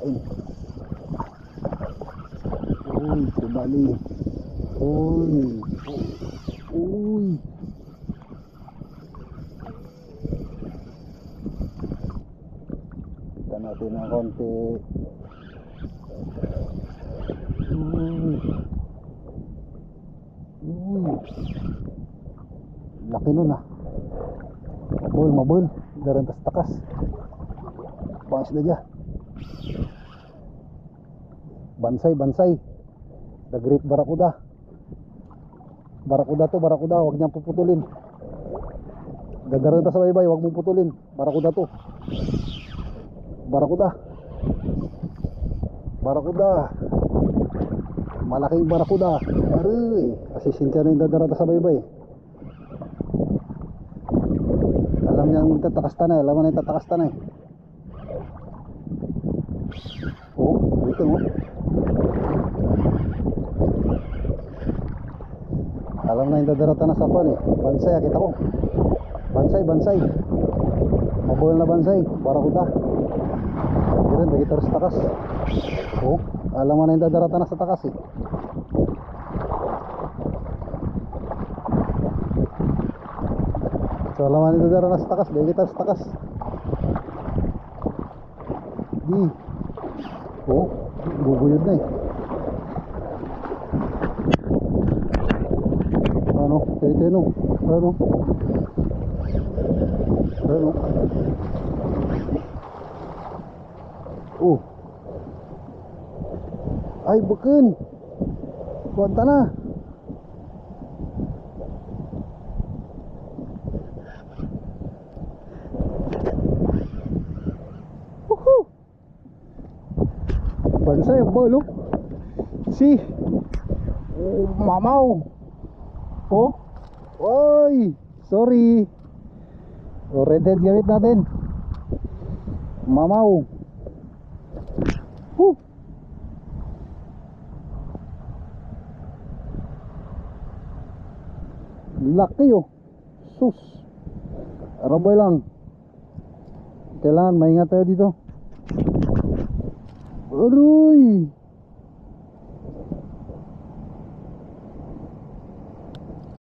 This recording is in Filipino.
kain. Uy, subali. Uy. Uy. Kita natin ng konti. Uy. Uy. Laki nun ah. Mabul. Darantas takas. Bangas na dyan. Bansay. The Great Barracuda. Barracuda to, Barracuda. Huwag niyang puputulin. Dadaranta sa baybay, huwag mong putulin. Barracuda to. Barracuda. Malaking Barracuda. Aray. Kasi sinsya na yung dadaranta sa baybay. Alam niyang tatakas na eh. Alam mo na yung tatakas na eh. Oh, dito mo. Alam na yung dadarata na sa pan eh. Bansay, kita ko. Bansay. Mabul na bansay. Barracuda. Diyan, dagito sa takas. Oh, alam mo na yung dadarata na sa takas eh. So alam mo na yung dadarata na sa takas. Dagito sa takas. Di. Oh, bubuyod na eh. Ano? Ano? Oh. Ay, bukan. Kuwanta na. Woohoo! Bansay ang ball, oh. Si. Oh, mamaw. Oh. Oy, sorry. Oh, redhead gamit natin. Mamaw. Laki oh. Sus. Arabay lang. Kailangan maingat tayo dito. Aroy.